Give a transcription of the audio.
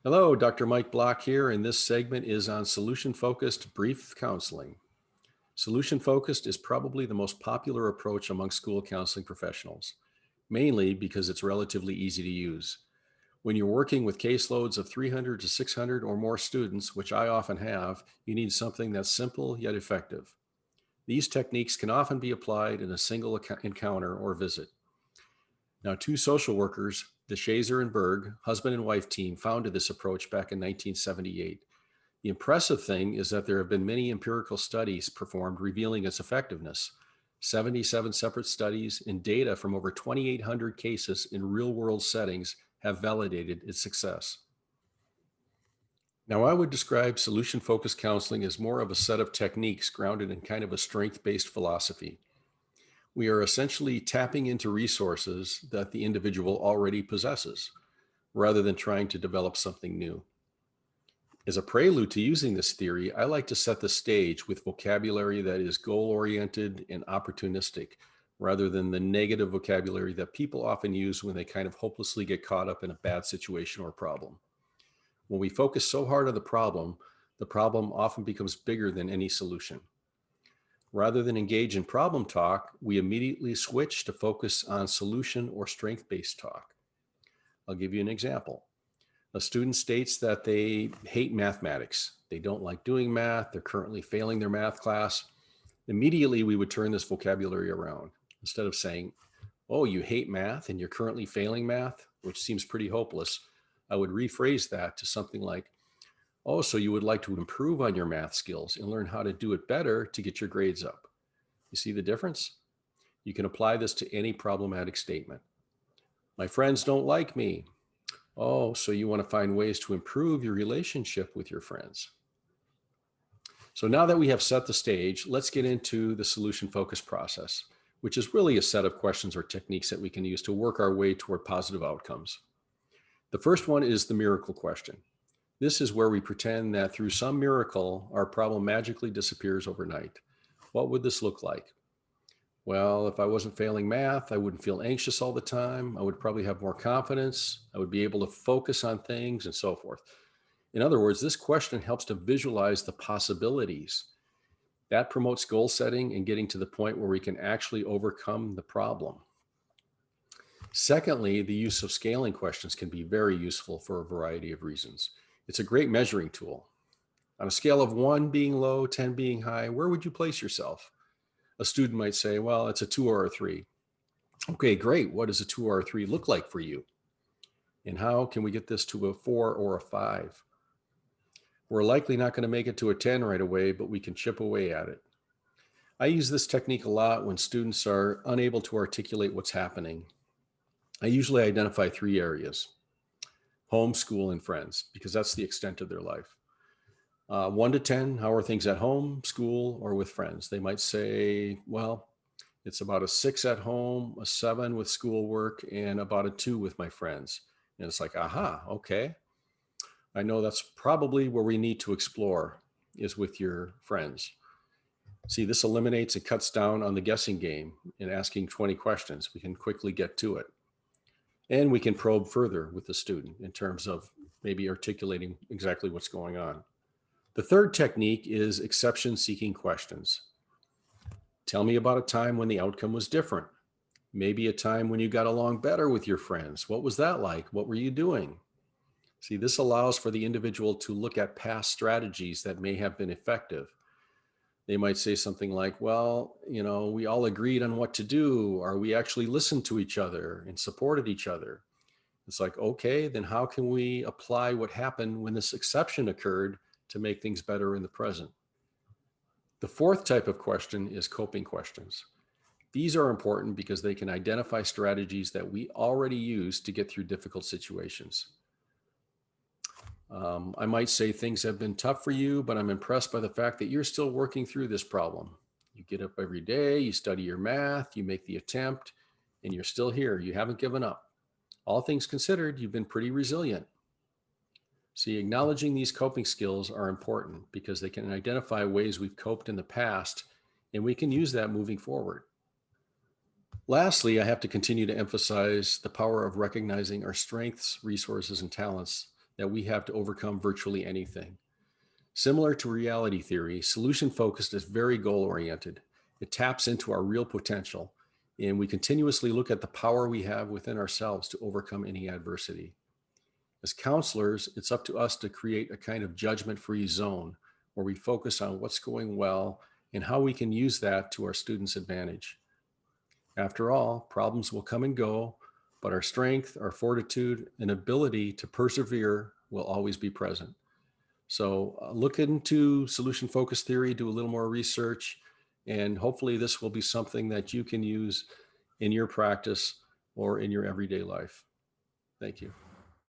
Hello, Dr. Mike Block here, and this segment is on solution-focused brief counseling. Solution-focused is probably the most popular approach among school counseling professionals, mainly because it's relatively easy to use. When you're working with caseloads of 300 to 600 or more students, which I often have, you need something that's simple yet effective. These techniques can often be applied in a single encounter or visit. Now, two social workers, DeShazer and Berg, husband and wife team, founded this approach back in 1978. The impressive thing is that there have been many empirical studies performed revealing its effectiveness. 77 separate studies and data from over 2,800 cases in real world settings have validated its success. Now, I would describe solution focused counseling as more of a set of techniques grounded in kind of a strength based philosophy. We are essentially tapping into resources that the individual already possesses rather than trying to develop something new. As a prelude to using this theory, I like to set the stage with vocabulary that is goal oriented and opportunistic rather than the negative vocabulary that people often use when they kind of hopelessly get caught up in a bad situation or problem. When we focus so hard on the problem often becomes bigger than any solution. Rather than engage in problem talk, we immediately switch to focus on solution or strength based talk. I'll give you an example. A student states that they hate mathematics. They don't like doing math. They're currently failing their math class. Immediately, we would turn this vocabulary around. Instead of saying, "Oh, you hate math and you're currently failing math," which seems pretty hopeless, I would rephrase that to something like, "Oh, so you would like to improve on your math skills and learn how to do it better to get your grades up." You see the difference? You can apply this to any problematic statement. "My friends don't like me." Oh, so you want to find ways to improve your relationship with your friends. So now that we have set the stage, let's get into the solution focused process, which is really a set of questions or techniques that we can use to work our way toward positive outcomes. The first one is the miracle question. This is where we pretend that through some miracle, our problem magically disappears overnight. What would this look like? Well, if I wasn't failing math, I wouldn't feel anxious all the time. I would probably have more confidence. I would be able to focus on things and so forth. In other words, this question helps to visualize the possibilities. That promotes goal setting and getting to the point where we can actually overcome the problem. Secondly, the use of scaling questions can be very useful for a variety of reasons. It's a great measuring tool. On a scale of 1 being low, 10 being high, where would you place yourself? A student might say, well, it's a 2 or a 3. Okay, great. What does a 2 or a 3 look like for you? And how can we get this to a 4 or a 5? We're likely not going to make it to a 10 right away, but we can chip away at it. I use this technique a lot when students are unable to articulate what's happening. I usually identify 3 areas: home, school, and friends, because that's the extent of their life. 1 to 10, how are things at home, school, or with friends? They might say, well, it's about a 6 at home, a 7 with schoolwork, and about a 2 with my friends. And it's like, aha, okay. I know that's probably where we need to explore is with your friends. See, this eliminates and cuts down on the guessing game and asking 20 questions. We can quickly get to it. And we can probe further with the student in terms of maybe articulating exactly what's going on. The third technique is exception seeking questions. Tell me about a time when the outcome was different. Maybe a time when you got along better with your friends. What was that like? What were you doing? See, this allows for the individual to look at past strategies that may have been effective. They might say something like, well, we all agreed on what to do, or we actually listened to each other and supported each other. It's like, okay, then how can we apply what happened when this exception occurred to make things better in the present? The fourth type of question is coping questions. These are important because they can identify strategies that we already use to get through difficult situations. I might say things have been tough for you, but I'm impressed by the fact that you're still working through this problem. You get up every day, you study your math, you make the attempt, and you're still here. You haven't given up. All things considered, you've been pretty resilient. See, acknowledging these coping skills are important because they can identify ways we've coped in the past, and we can use that moving forward. Lastly, I have to continue to emphasize the power of recognizing our strengths, resources, and talents that we have to overcome virtually anything. Similar to reality theory, solution focused is very goal oriented. It taps into our real potential, and we continuously look at the power we have within ourselves to overcome any adversity. As counselors, it's up to us to create a kind of judgment free zone where we focus on what's going well and how we can use that to our students' advantage. After all, problems will come and go, but our strength, our fortitude, and ability to persevere will always be present. So look into solution focused theory, do a little more research, and hopefully this will be something that you can use in your practice or in your everyday life. Thank you.